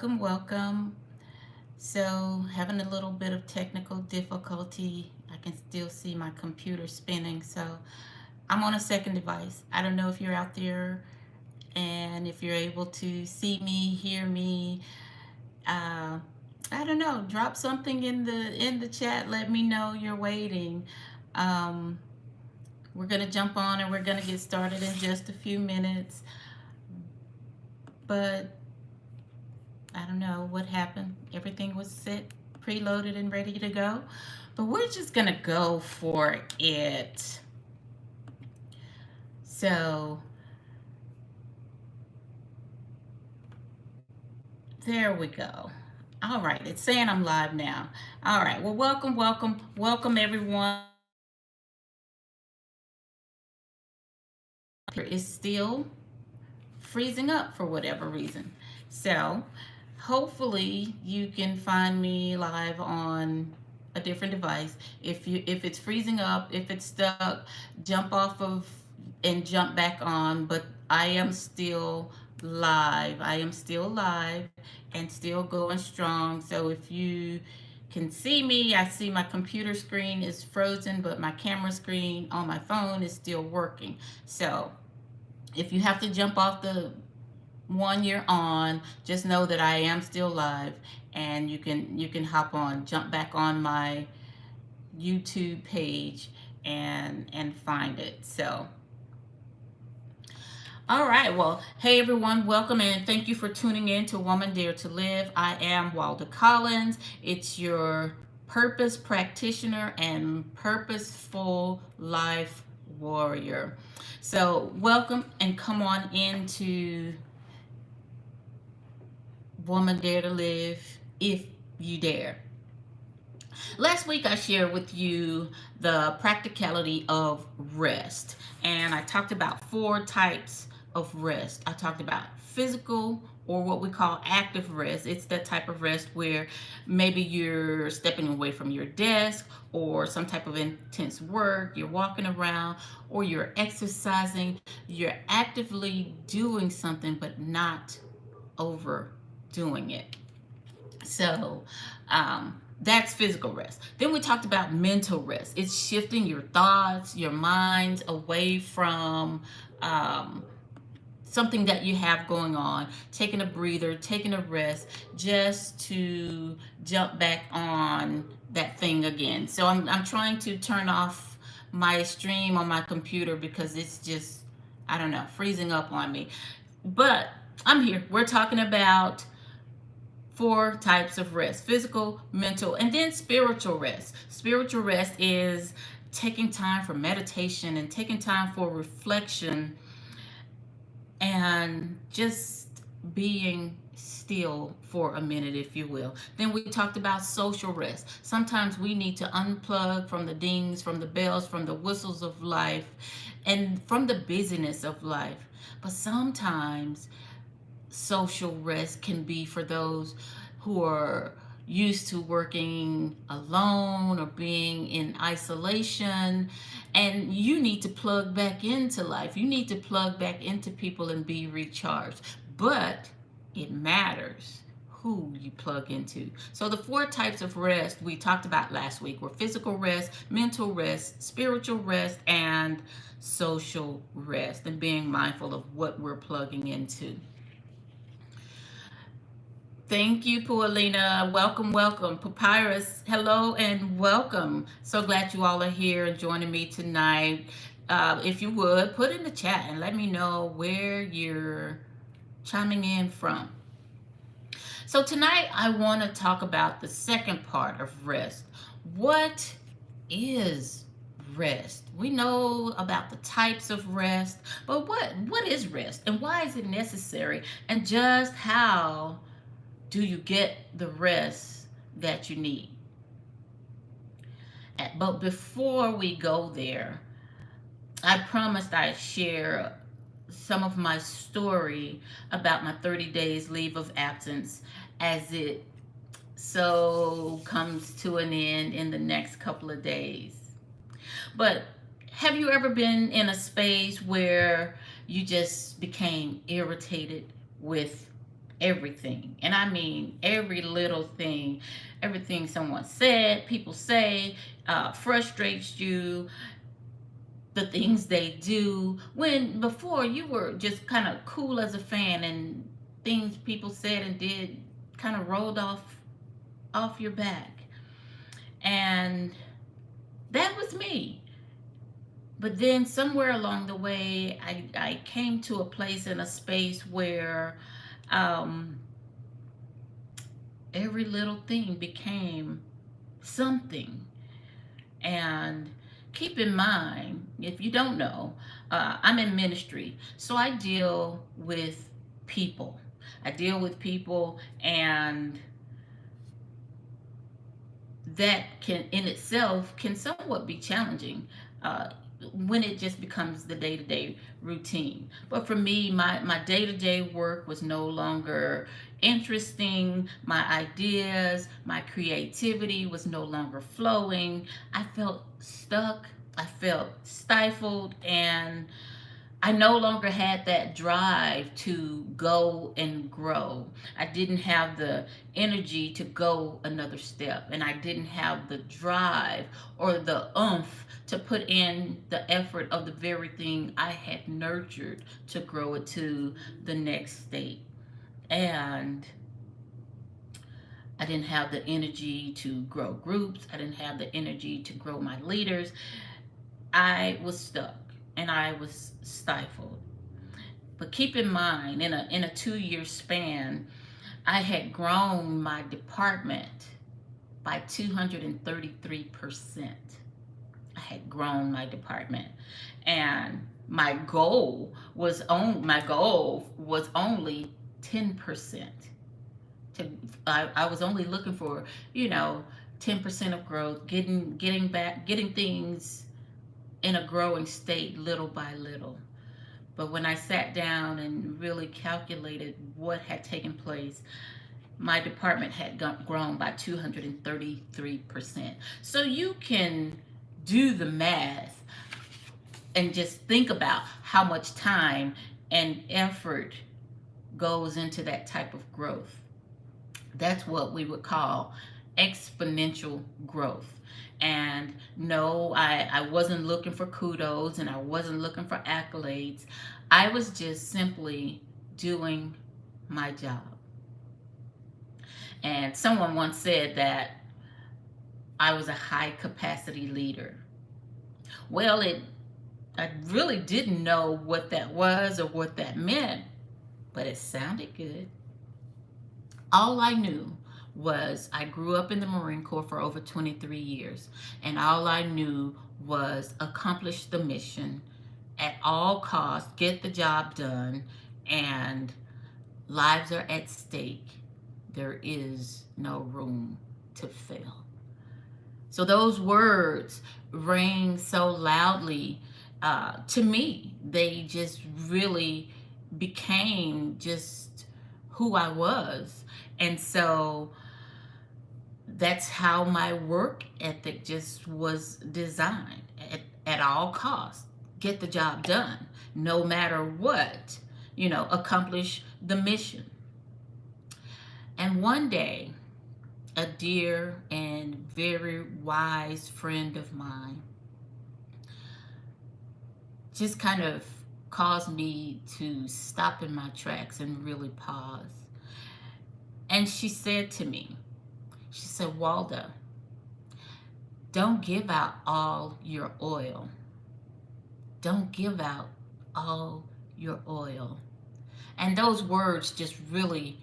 Welcome. So, having a little bit of technical difficulty. I can still see my computer spinning. So, I'm on a second device. I don't know if you're out there and if you're able to see me, hear me. Uh, I don't know. Drop something in the chat. Let me know you're waiting. Um, we're gonna jump on and we're gonna get started in just a few minutes. But I don't know what happened. Everything was set, preloaded, and ready to go. But we're just going to go for it. So, there we go. All right, it's saying I'm live now. All right, well, welcome everyone. It's still freezing up for whatever reason. So, hopefully you can find me live on a different device. If it's freezing up, if it's stuck, jump off of and jump back on, but I am still live. I am still live and still going strong. So if you can see me, I see my computer screen is frozen, but my camera screen on my phone is still working. So if you have to jump off the one you're on, just know that I am still live, and you can hop on, jump back on my YouTube page and find it. So, all right, well, hey everyone, welcome and thank you for tuning in to Woman Dare to Live. I am Walda Collins. It's your purpose practitioner and purposeful life warrior. So, welcome and come on into Woman Dare to Live if you dare. Last week I shared with you the practicality of rest, and I talked about four types of rest. I talked about physical, or what we call active rest. It's that type of rest where maybe you're stepping away from your desk or some type of intense work, you're walking around, or you're exercising, you're actively doing something but not overdoing it. So that's physical rest. Then we talked about mental rest. It's shifting your thoughts, your minds away from something that you have going on, taking a breather, taking a rest, just to jump back on that thing again. So I'm trying to turn off my stream on my computer because it's just, I don't know, freezing up on me. But I'm here. We're talking about four types of rest: physical, mental, and then spiritual rest. Spiritual rest is taking time for meditation and taking time for reflection and just being still for a minute, if you will. Then we talked about social rest. Sometimes we need to unplug from the dings, from the bells, from the whistles of life, and from the busyness of life. But sometimes social rest can be for those who are used to working alone or being in isolation, and you need to plug back into life. You need to plug back into people and be recharged. But it matters who you plug into. So the four types of rest we talked about last week were physical rest, mental rest, spiritual rest, and social rest, and being mindful of what we're plugging into. Thank you, Paulina. Welcome. Papyrus, hello and welcome. So glad you all are here and joining me tonight. If you would, put in the chat and let me know where you're chiming in from. So tonight I want to talk about the second part of rest. What is rest? We know about the types of rest, but what is rest and why is it necessary? And just how do you get the rest that you need? But before we go there, I promised I'd share some of my story about my 30 days leave of absence as it so comes to an end in the next couple of days. But have you ever been in a space where you just became irritated with everything. And I mean every little thing, everything someone said, people say, frustrates you, the things they do. When before you were just kind of cool as a fan, and things people said and did kind of rolled off your back. And that was me. But then somewhere along the way, I came to a place in a space where um, every little thing became something. And keep in mind, if you don't know, I'm in ministry, so I deal with people. I deal with people, and that can in itself can somewhat be challenging uh, when it just becomes the day-to-day routine. But for me, my day-to-day work was no longer interesting. My ideas, my creativity was no longer flowing. I felt stuck, I felt stifled, and I no longer had that drive to go and grow. I didn't have the energy to go another step, and I didn't have the drive or the oomph to put in the effort of the very thing I had nurtured to grow it to the next state. And I didn't have the energy to grow groups. I didn't have the energy to grow my leaders. I was stuck and I was stifled. But keep in mind, in a 2 year span, I had grown my department by 233%. I had grown my department, and my goal was only 10%. I was only looking for 10% of growth, getting things in a growing state little by little. But when I sat down and really calculated what had taken place, my department had grown by 233%. So you can do the math and just think about how much time and effort goes into that type of growth. That's what we would call exponential growth. And no, I wasn't looking for kudos and I wasn't looking for accolades. I was just simply doing my job. And someone once said that I was a high capacity leader. Well, I really didn't know what that was or what that meant, but it sounded good. All I knew was I grew up in the Marine Corps for over 23 years, and all I knew was accomplish the mission at all costs, get the job done, and lives are at stake. There is no room to fail. So those words rang so loudly to me. They just really became just who I was. And so that's how my work ethic just was designed at all costs. Get the job done, no matter what, accomplish the mission. And one day, a dear and very wise friend of mine just kind of caused me to stop in my tracks and really pause. And she said to me, she said, Walda, don't give out all your oil. Don't give out all your oil. And those words just really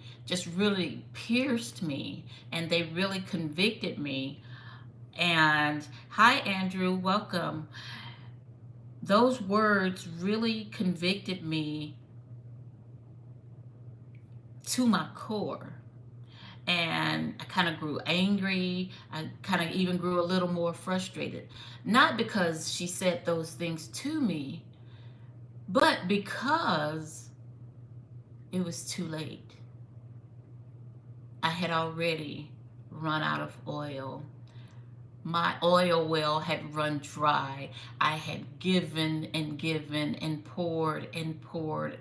pierced me, and they really convicted me. And hi, Andrew, welcome. Those words really convicted me to my core. And I kind of grew angry. I kind of even grew a little more frustrated. Not because she said those things to me, but because it was too late. I had already run out of oil. My oil well had run dry. I had given and given and poured,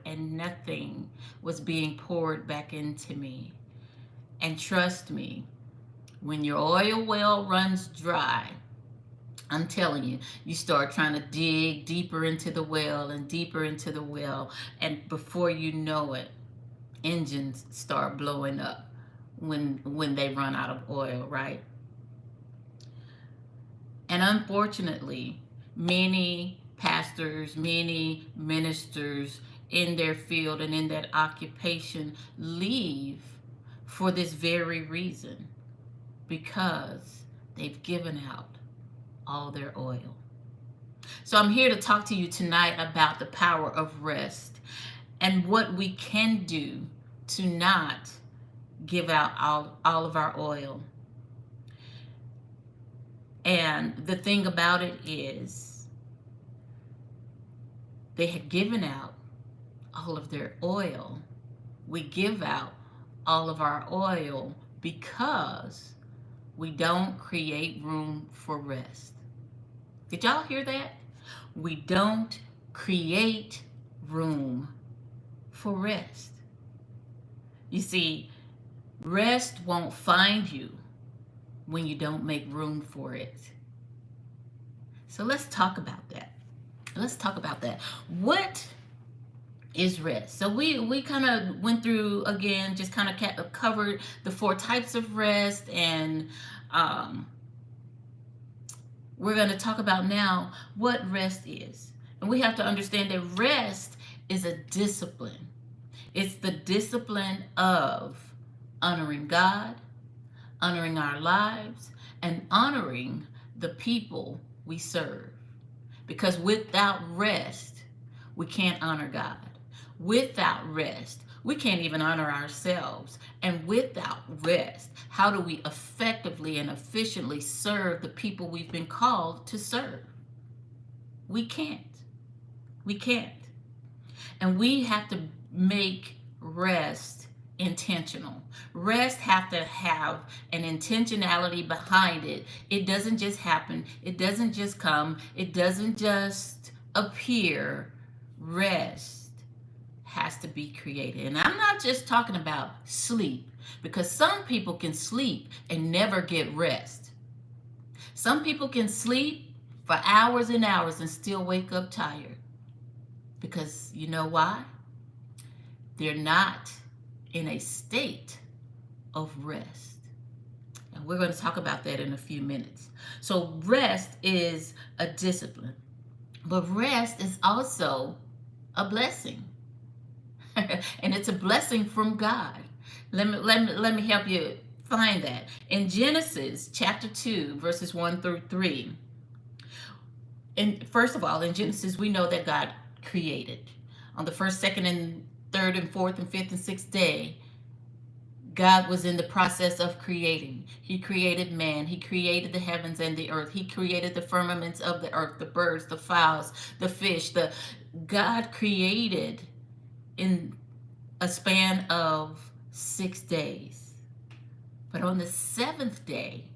and nothing was being poured back into me. And trust me, when your oil well runs dry, I'm telling you, you start trying to dig deeper into the well and deeper into the well. And before you know it, engines start blowing up when they run out of oil, right? And unfortunately, many pastors, many ministers in their field and in that occupation leave for this very reason, because they've given out all their oil. So I'm here to talk to you tonight about the power of rest and what we can do to not give out all of our oil. And the thing about it is, they had given out all of their oil. We give out all of our oil because we don't create room for rest. Did y'all hear that? We don't create room for rest. You see, rest won't find you when you don't make room for it. So let's talk about that. What is rest? So we kind of went through, again, just kind of covered the 4 types of rest, and we're going to talk about now what rest is. And we have to understand that rest is a discipline. It's the discipline of honoring God, honoring our lives, and honoring the people we serve. Because without rest, we can't honor God. Without rest, we can't even honor ourselves. And without rest, how do we effectively and efficiently serve the people we've been called to serve? We can't. We can't. And we have to make rest intentional. Rest have to have an intentionality behind it. It doesn't just happen. It doesn't just come. It doesn't just appear. Rest has to be created. And I'm not just talking about sleep, because some people can sleep and never get rest. Some people can sleep for hours and hours and still wake up tired. Because you know why? They're not in a state of rest. And we're going to talk about that in a few minutes. So rest is a discipline, but rest is also a blessing. And it's a blessing from God. Let me help you find that. In Genesis chapter 2, verses 1 through 3. And first of all, in Genesis, we know that God created. On the first, second, and third, and fourth, and fifth, and sixth day, God was in the process of creating. He created man. He created the heavens and the earth. He created the firmaments of the earth, the birds, the fowls, the fish. God created in a span of 6 days. But on the 7th day,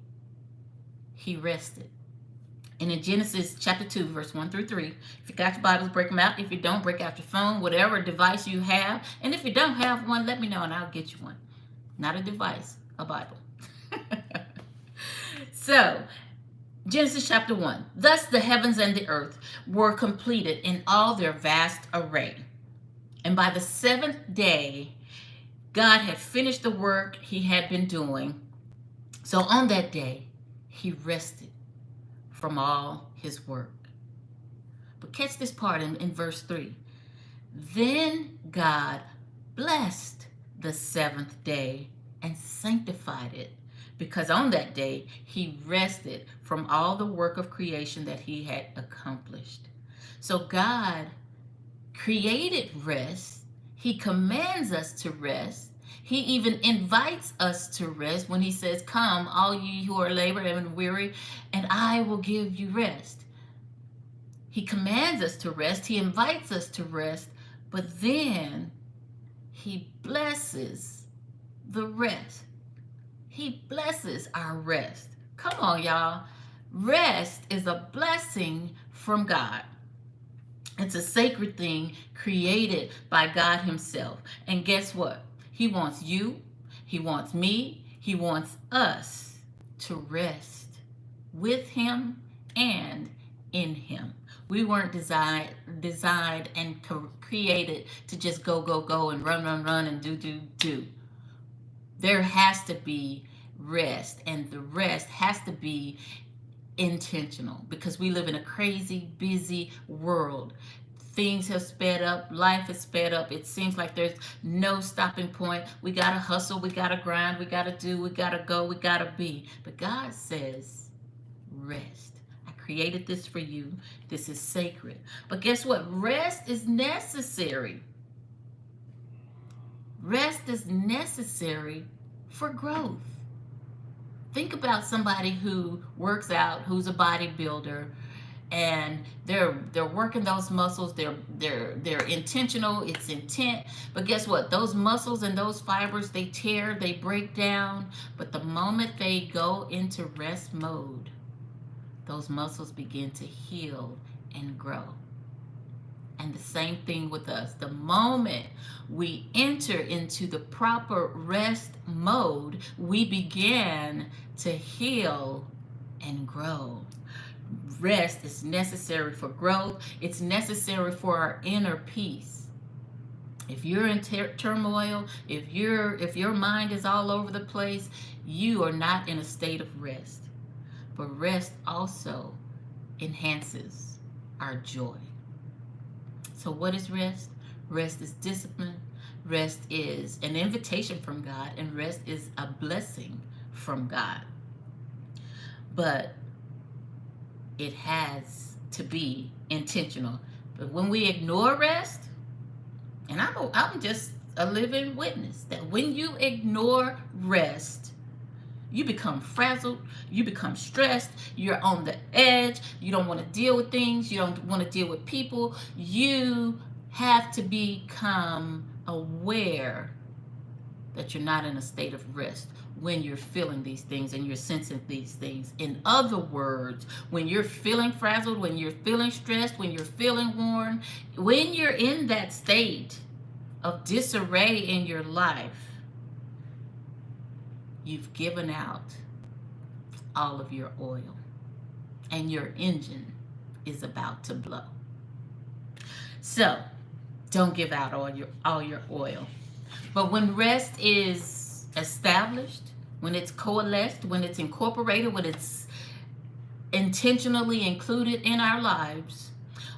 he rested. And in Genesis chapter 2, verse 1 through 3, if you got your Bibles, break them out. If you don't, break out your phone, whatever device you have. And if you don't have one, let me know and I'll get you one. Not a device, a Bible. So, Genesis chapter 1. Thus the heavens and the earth were completed in all their vast array. And by the 7th day, God had finished the work he had been doing. So on that day, he rested from all his work. But catch this part in verse 3. Then God blessed the 7th day and sanctified it, because on that day he rested from all the work of creation that he had accomplished. So God created rest. He commands us to rest. He even invites us to rest when he says, "Come, all ye who are labored and weary, and I will give you rest." He commands us to rest. He invites us to rest, but then he blesses the rest. He blesses our rest. Come on, y'all. Rest is a blessing from God. It's a sacred thing created by God Himself. And guess what? He wants you, He wants me, He wants us to rest with Him and in Him. We weren't designed and created to just go, go, go and run, run, run and do, do, do. There has to be rest, and the rest has to be intentional because we live in a crazy, busy world. Things have sped up, life has sped up. It seems like there's no stopping point. We gotta hustle, we gotta grind, we gotta do, we gotta go, we gotta be. But God says, rest. I created this for you. This is sacred. But guess what? Rest is necessary. Rest is necessary for growth. Think about somebody who works out, who's a bodybuilder, and they're working those muscles. They're intentional. It's intent. But guess what? Those muscles and those fibers, they tear, they break down. But the moment they go into rest mode, those muscles begin to heal and grow. And the same thing with us. The moment we enter into the proper rest mode, we begin to heal and grow. Rest is necessary for growth. It's necessary for our inner peace. If you're in turmoil, if your mind is all over the place, you are not in a state of rest. But rest also enhances our joy. So what is rest? Rest is discipline. Rest is an invitation from God, and rest is a blessing from God. But it has to be intentional. But when we ignore rest, and I'm just a living witness that when you ignore rest, you become frazzled, you become stressed, you're on the edge, you don't want to deal with things, you don't want to deal with people. You have to become aware that you're not in a state of rest when you're feeling these things and you're sensing these things. In other words, when you're feeling frazzled, when you're feeling stressed, when you're feeling worn, when you're in that state of disarray in your life, you've given out all of your oil and your engine is about to blow. So don't give out all your oil. But when rest is established, when it's coalesced, when it's incorporated, when it's intentionally included in our lives,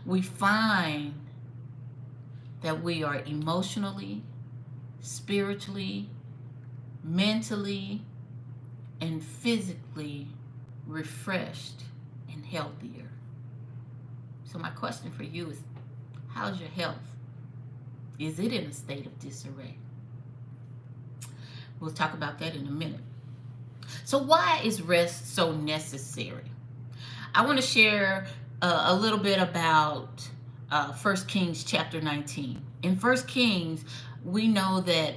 we find that we are emotionally, spiritually, mentally, and physically refreshed and healthier. So my question for you is, how's your health? Is it in a state of disarray? We'll talk about that in a minute. So why is rest so necessary? I want to share a little bit about 1 Kings chapter 19. In 1 Kings, we know that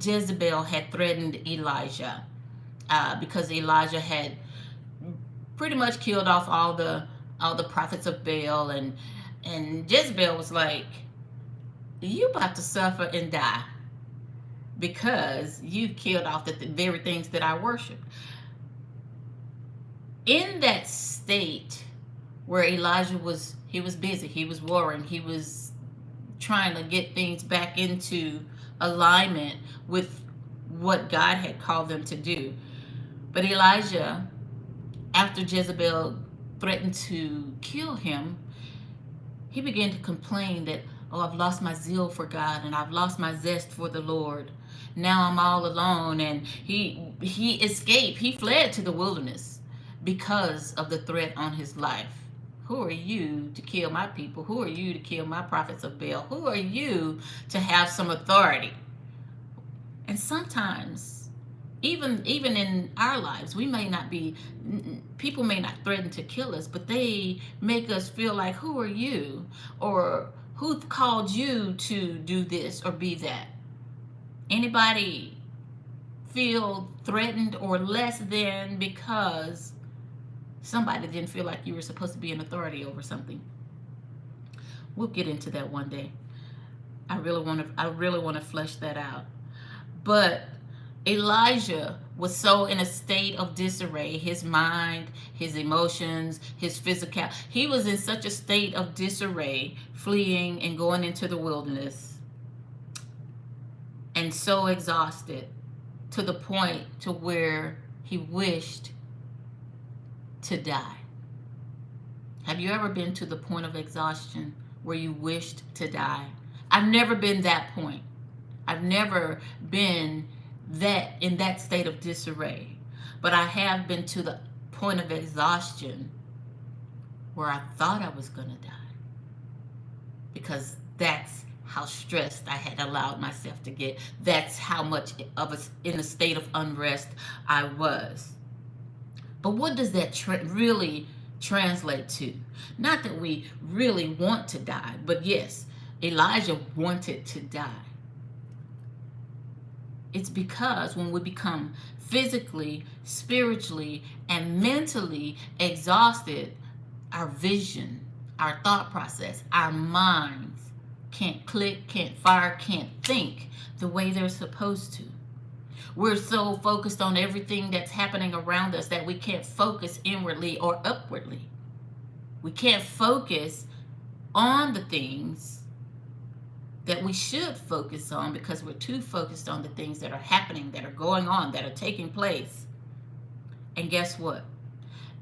Jezebel had threatened Elijah because Elijah had pretty much killed off all the prophets of Baal, and Jezebel was like, "You about to suffer and die because you killed off the very things that I worship." In that state where Elijah was busy, he was warring, he was trying to get things back into alignment with what God had called them to do. But Elijah, after Jezebel threatened to kill him, he began to complain that, "Oh, I've lost my zeal for God and I've lost my zest for the Lord. Now I'm all alone." And he escaped. He fled to the wilderness because of the threat on his life. Who are you to kill my people? Who are you to kill my prophets of Baal? Who are you to have some authority? And sometimes, even in our lives, people may not threaten to kill us, but they make us feel like, who are you? Or who called you to do this or be that? Anybody feel threatened or less than because Somebody didn't feel like you were supposed to be in authority over something. We'll get into that one day. I really want to flesh that out. But Elijah was so in a state of disarray, his mind, his emotions, his physical. He was in such a state of disarray, fleeing and going into the wilderness, and so exhausted to the point to where he wished to die. Have you ever been to the point of exhaustion where you wished to die? I've never been that point. I've never been that in that state of disarray. But I have been to the point of exhaustion where I thought I was going to die. Because that's how stressed I had allowed myself to get. That's how much in a state of unrest I was. But what does that really translate to? Not that we really want to die, but yes, Elijah wanted to die. It's because when we become physically, spiritually, and mentally exhausted, our vision, our thought process, our minds can't click, can't fire, can't think the way they're supposed to. We're so focused on everything that's happening around us that we can't focus inwardly or upwardly. We can't focus on the things that we should focus on because we're too focused on the things that are happening, that are going on, that are taking place. And guess what?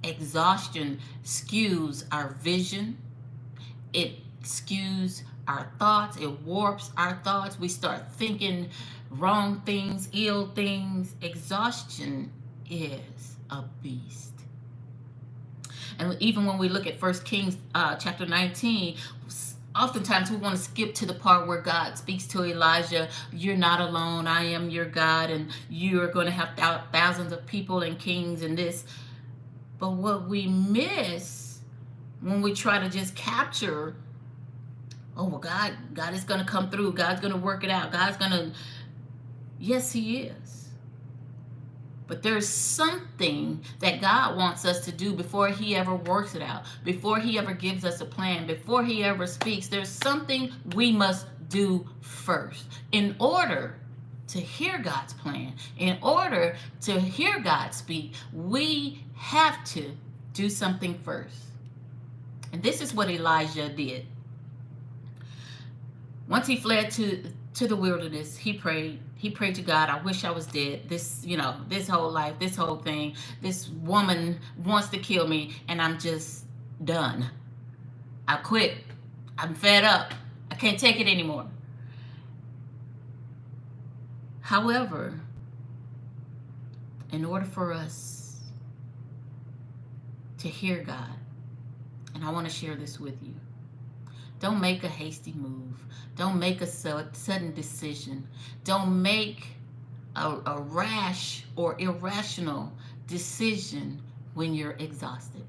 Exhaustion skews our vision. It skews our thoughts. It warps our thoughts. We start thinking wrong things, ill things. Exhaustion is a beast. And even when we look at 1 Kings chapter 19, oftentimes we want to skip to the part where God speaks to Elijah. You're not alone. I am your God, and you're going to have thousands of people and kings and this. But what we miss when we try to just capture, oh, well, God is going to come through. God's going to work it out. God's going to, yes, he is. But there's something that God wants us to do before he ever works it out, before he ever gives us a plan, before he ever speaks. There's something we must do first in order to hear God's plan. In order to hear God speak, we have to do something first. And this is what Elijah did. Once he fled to the wilderness, he prayed. He prayed to God, I wish I was dead. This whole life, this whole thing, this woman wants to kill me, and I'm just done. I quit. I'm fed up. I can't take it anymore. However, in order for us to hear God, and I want to share this with you, don't make a hasty move. Don't make a sudden decision. Don't make a rash or irrational decision when you're exhausted,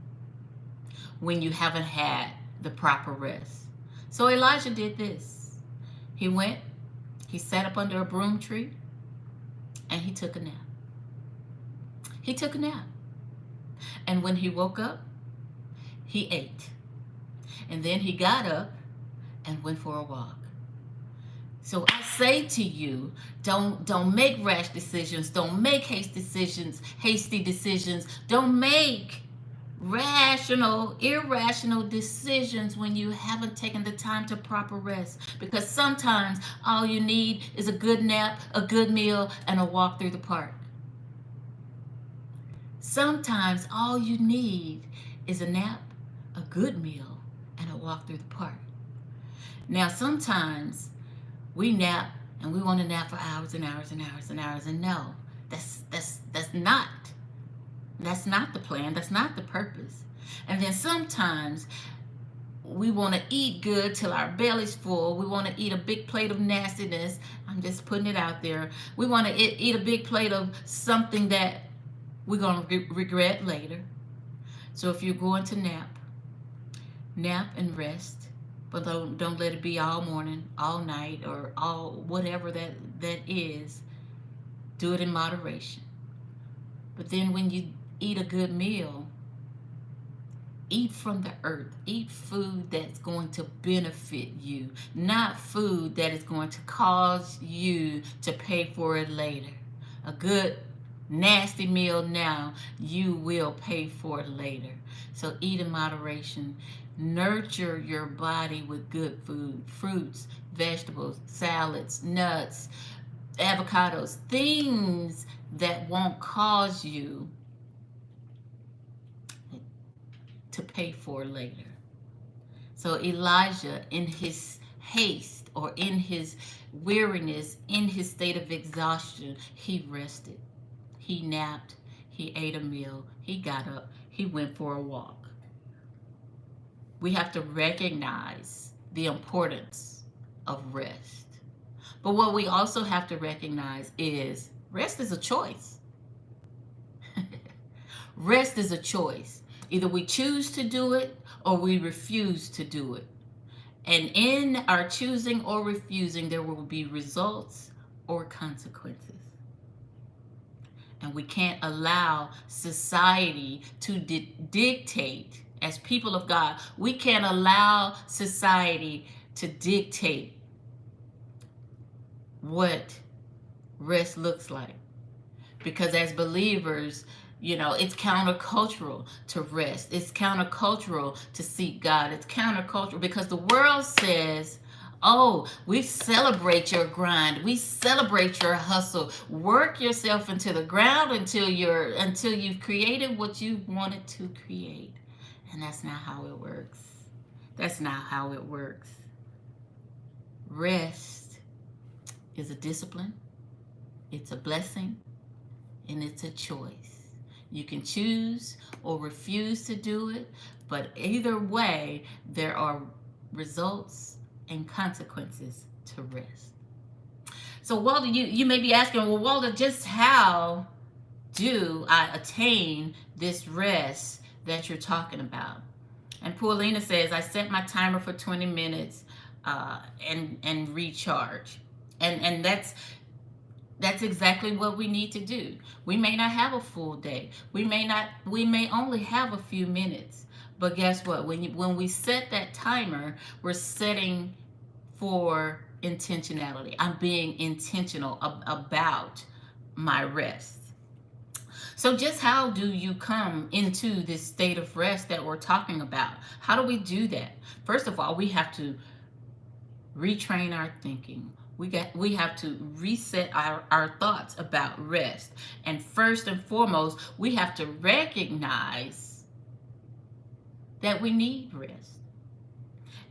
when you haven't had the proper rest. So Elijah did this. He went, he sat up under a broom tree, and he took a nap. He took a nap. And when he woke up, he ate. And then he got up and went for a walk. So I say to you, don't make rash decisions. Don't make hasty decisions. Don't make irrational decisions when you haven't taken the time to proper rest. Because sometimes all you need is a good nap, a good meal, and a walk through the park. Sometimes all you need is a nap, a good meal, and a walk through the park. Now, sometimes we nap and we want to nap for hours and hours and hours and hours. And no, that's not the plan. That's not the purpose. And then sometimes we want to eat good till our belly's full. We want to eat a big plate of nastiness. I'm just putting it out there. We want to eat a big plate of something that we're going to regret later. So if you're going to nap and rest. But don't let it be all morning, all night, or all whatever that is. Do it in moderation. But then when you eat a good meal, Eat from the earth. Eat food that's going to benefit you, not food that is going to cause you to pay for it later. A good nasty meal now, you will pay for it later. So eat in moderation. Nurture your body with good food, fruits, vegetables, salads, nuts, avocados, things that won't cause you to pay for later. So Elijah, in his haste or in his weariness, in his state of exhaustion, he rested. He napped. He ate a meal. He got up. He went for a walk. We have to recognize the importance of rest. But what we also have to recognize is rest is a choice. Rest is a choice. Either we choose to do it or we refuse to do it. And in our choosing or refusing, there will be results or consequences. And we can't allow society to dictate, as people of God, we can't allow society to dictate what rest looks like. Because as believers, it's countercultural to rest. It's countercultural to seek God. It's countercultural because the world says, oh, we celebrate your grind. We celebrate your hustle. Work yourself into the ground until you've created what you wanted to create. And that's not how it works. That's not how it works. Rest is a discipline. It's a blessing. And it's a choice. You can choose or refuse to do it, but either way, there are results and consequences to rest. So, Walter, you may be asking, well, Walter, just how do I attain this rest that you're talking about? And Paulina says, I set my timer for 20 minutes and recharge. And that's exactly what we need to do. We may not have a full day. We may only have a few minutes. But guess what? When we set that timer, we're setting for intentionality. I'm being intentional about my rest. So just how do you come into this state of rest that we're talking about? How do we do that? First of all, we have to retrain our thinking. We have to reset our thoughts about rest. And first and foremost, we have to recognize that we need rest.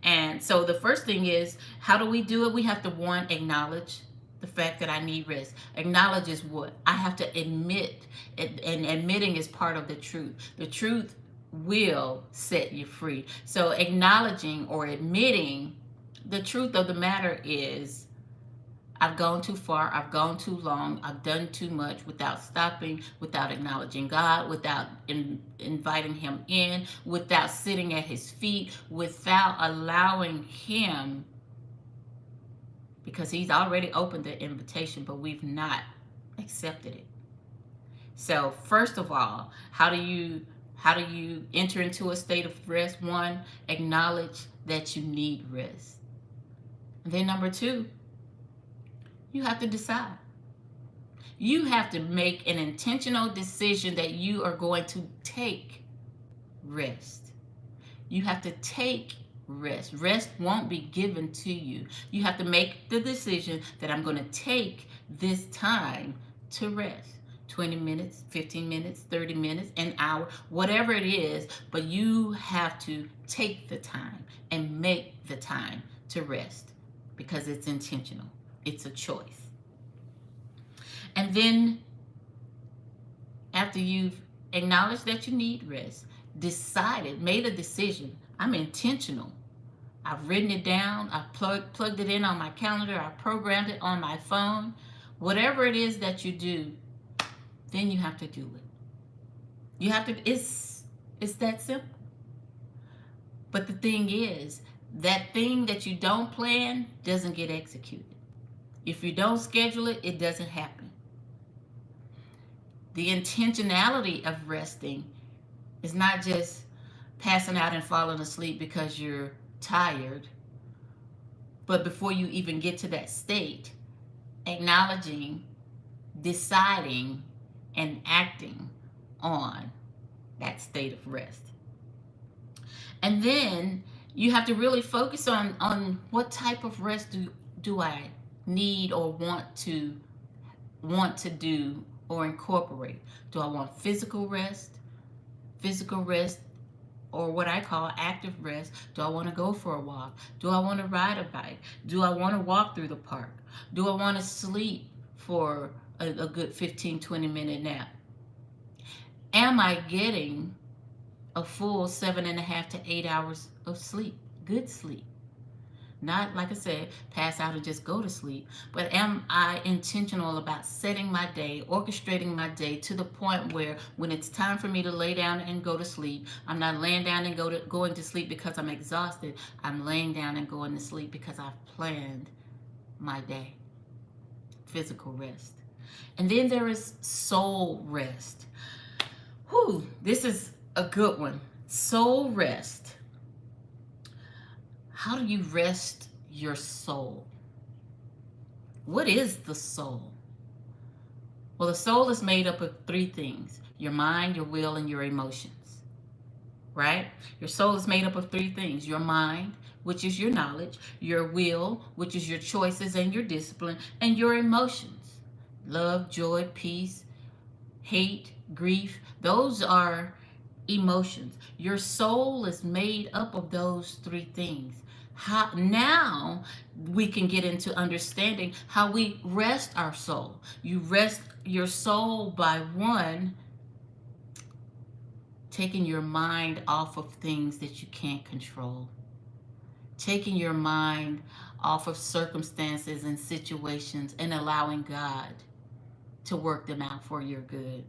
And so the first thing is, how do we do it? We have to, one, acknowledge the fact that I need rest. Acknowledge is what? I have to admit, and admitting is part of the truth. The truth will set you free. So acknowledging or admitting the truth of the matter is, I've gone too far, I've gone too long, I've done too much without stopping, without acknowledging God, without inviting Him in, without sitting at His feet, without allowing Him, because He's already opened the invitation, but we've not accepted it. So first of all, how do you enter into a state of rest? One, acknowledge that you need rest. And then number two, you have to decide. You have to make an intentional decision that you are going to take rest. You have to take rest. Rest won't be given to you. You have to make the decision that I'm going to take this time to rest. 20 minutes, 15 minutes, 30 minutes, an hour, whatever it is, but you have to take the time and make the time to rest because it's intentional. It's a choice. And then after you've acknowledged that you need rest, decided, made a decision, I'm intentional. I've written it down, I've plugged it in on my calendar, I've programmed it on my phone. Whatever it is that you do, then you have to do it. You have to, it's that simple. But the thing is, that thing that you don't plan doesn't get executed. If you don't schedule it, it doesn't happen. The intentionality of resting is not just, passing out and falling asleep because you're tired. But before you even get to that state, acknowledging, deciding, and acting on that state of rest. And then you have to really focus on what type of rest do I need or want to do or incorporate. Do I want physical rest, or what I call active rest? Do I want to go for a walk? Do I want to ride a bike? Do I want to walk through the park? Do I want to sleep for a good 15-20 minute nap? Am I getting a full 7.5 to 8 hours of sleep? Good sleep. Not, like I said, pass out and just go to sleep, but am I intentional about setting my day, orchestrating my day to the point where when it's time for me to lay down and go to sleep, I'm not laying down and going to sleep because I'm exhausted. I'm laying down and going to sleep because I've planned my day. Physical rest. And then there is soul rest. Whew, this is a good one. Soul rest. How do you rest your soul? What is the soul? Well, the soul is made up of three things: your mind, your will, and your emotions. Right? Your soul is made up of three things: your mind, which is your knowledge; your will, which is your choices and your discipline; and your emotions. Love, joy, peace, hate, grief. Those are emotions. Your soul is made up of those three things. How now we can get into understanding how we rest our soul. You rest your soul by one, taking your mind off of things that you can't control. Taking your mind off of circumstances and situations and allowing God to work them out for your good.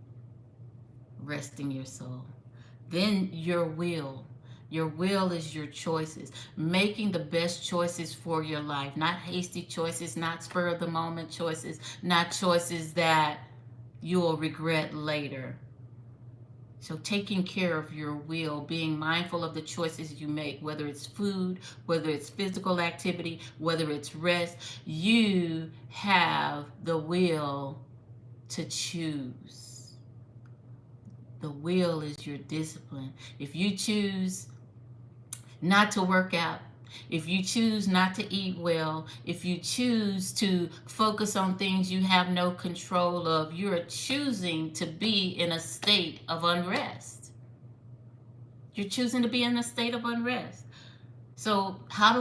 Resting your soul. Then your will. Your will is your choices. Making the best choices for your life. Not hasty choices, not spur of the moment choices, not choices that you will regret later. So taking care of your will, being mindful of the choices you make, whether it's food, whether it's physical activity, whether it's rest, you have the will to choose. The will is your discipline. If you choose not to work out, if you choose not to eat well, if you choose to focus on things you have no control of, you're choosing to be in a state of unrest. You're choosing to be in a state of unrest. So how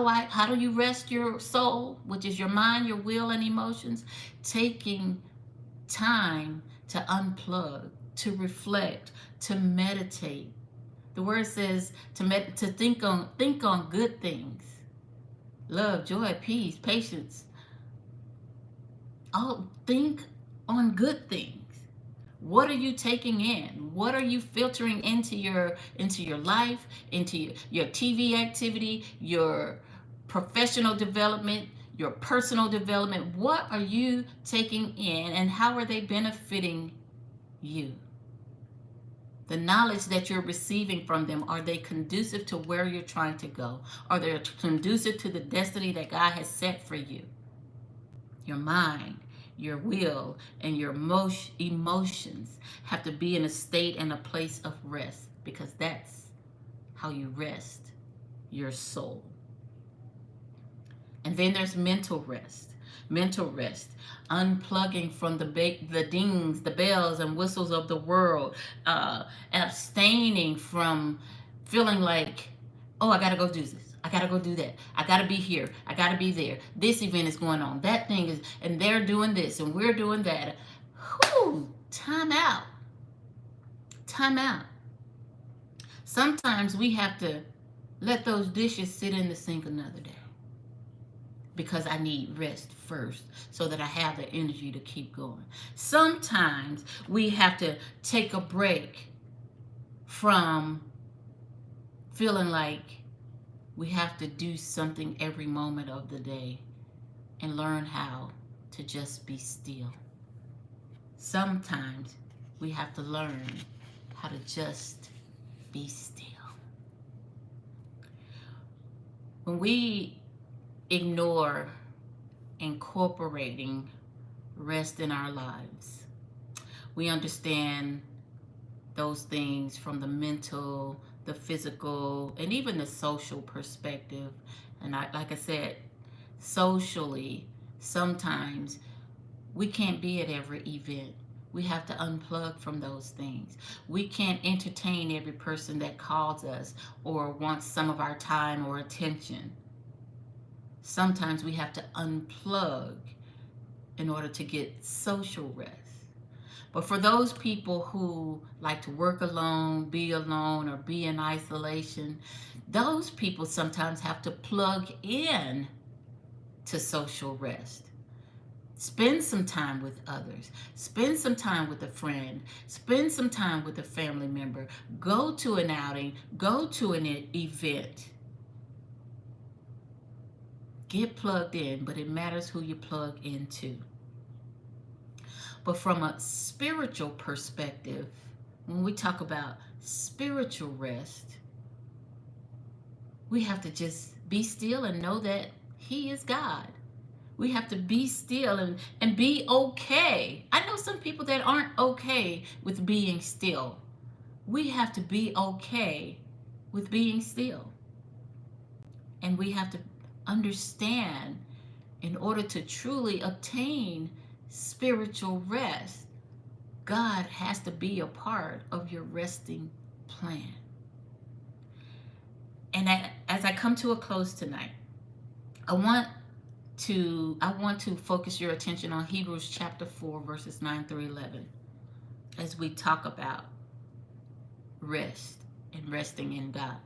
do you rest your soul, which is your mind, your will, and emotions? Taking time to unplug, to reflect, to meditate. The word says to think on good things. Love, joy, peace, patience. Oh, think on good things. What are you taking in? What are you filtering into your life, into your TV activity, your professional development, your personal development? What are you taking in, and how are they benefiting you? The knowledge that you're receiving from them, are they conducive to where you're trying to go? Are they conducive to the destiny that God has set for you? Your mind, your will, and your emotions have to be in a state and a place of rest, because that's how you rest your soul. And then there's mental rest. Mental rest, unplugging from the dings, the bells and whistles of the world, abstaining from feeling like, oh, I gotta go do this, I gotta go do that, I gotta be here, I gotta be there, this event is going on, that thing is, and they're doing this and we're doing that. Whew, time out. Time out. Sometimes we have to let those dishes sit in the sink another day, because I need rest first so that I have the energy to keep going. Sometimes we have to take a break from feeling like we have to do something every moment of the day and learn how to just be still. Sometimes we have to learn how to just be still. When we ignore incorporating rest in our lives, we understand those things from the mental, the physical, and even the social perspective. And like I said, socially, sometimes we can't be at every event. We have to unplug from those things. We can't entertain every person that calls us or wants some of our time or attention. Sometimes we have to unplug in order to get social rest. But for those people who like to work alone, or be in isolation, those people sometimes have to plug in to social rest. Spend some time with others. Spend some time with a friend. Spend some time with a family member. Go to an outing. Go to an event. Get plugged in, but it matters who you plug into. But from a spiritual perspective, when we talk about spiritual rest, we have to just be still and know that He is God. We have to be still and be okay. I know some people that aren't okay with being still. We have to be okay with being still. And we have to understand, in order to truly obtain spiritual rest, God has to be a part of your resting plan. And as I come to a close tonight, I want to focus your attention on Hebrews chapter 4, verses 9 through 11, as we talk about rest and resting in God.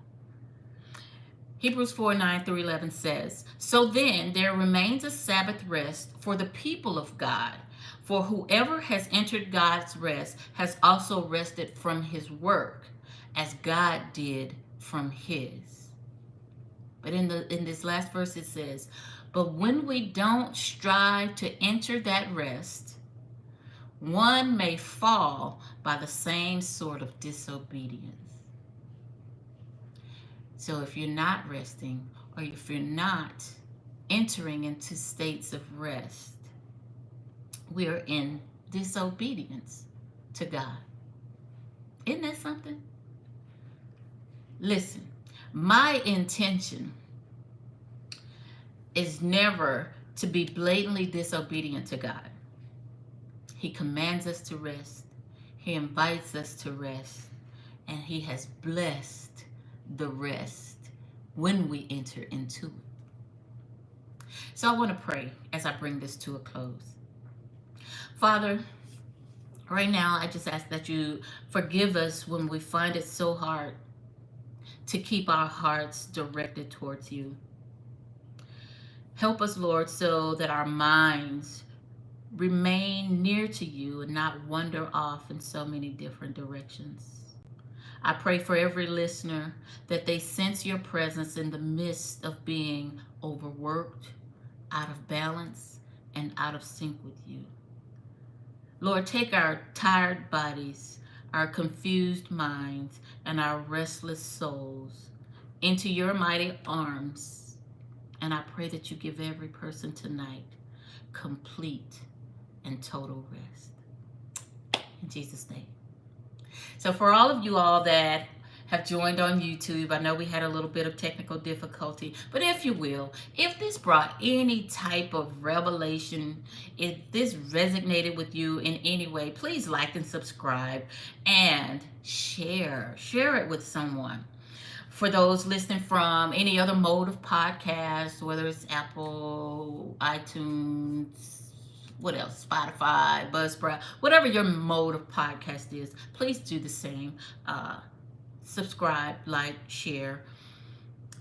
Hebrews 4, 9 through 11 says, "So then there remains a Sabbath rest for the people of God. For whoever has entered God's rest has also rested from his work, as God did from his." But in this last verse it says, "But when we don't strive to enter that rest, one may fall by the same sort of disobedience." So if you're not resting, or if you're not entering into states of rest, we are in disobedience to God. Isn't that something? Listen, my intention is never to be blatantly disobedient to God. He commands us to rest. He invites us to rest. And He has blessed the rest when we enter into it. So I want to pray as I bring this to a close. Father, right now I just ask that you forgive us when we find it so hard to keep our hearts directed towards you. Help us, Lord, so that our minds remain near to you and not wander off in so many different directions. I pray for every listener that they sense your presence in the midst of being overworked, out of balance, and out of sync with you. Lord, take our tired bodies, our confused minds, and our restless souls into your mighty arms. And I pray that you give every person tonight complete and total rest. In Jesus' name. So for all of you all that have joined on YouTube, I know we had a little bit of technical difficulty, but if you will, if this brought any type of revelation, if this resonated with you in any way, please like and subscribe and share it with someone. For those listening from any other mode of podcast, whether it's Apple, iTunes, what else? Spotify, Buzzsprout, whatever your mode of podcast is, please do the same. Subscribe, like, share.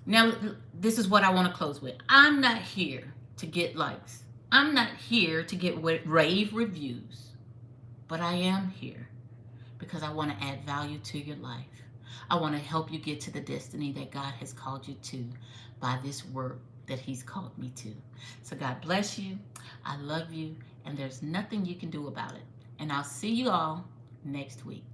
Now, this is what I want to close with. I'm not here to get likes. I'm not here to get rave reviews. But I am here because I want to add value to your life. I want to help you get to the destiny that God has called you to by this work that He's called me to. So God bless you. I love you. And there's nothing you can do about it. And I'll see you all next week.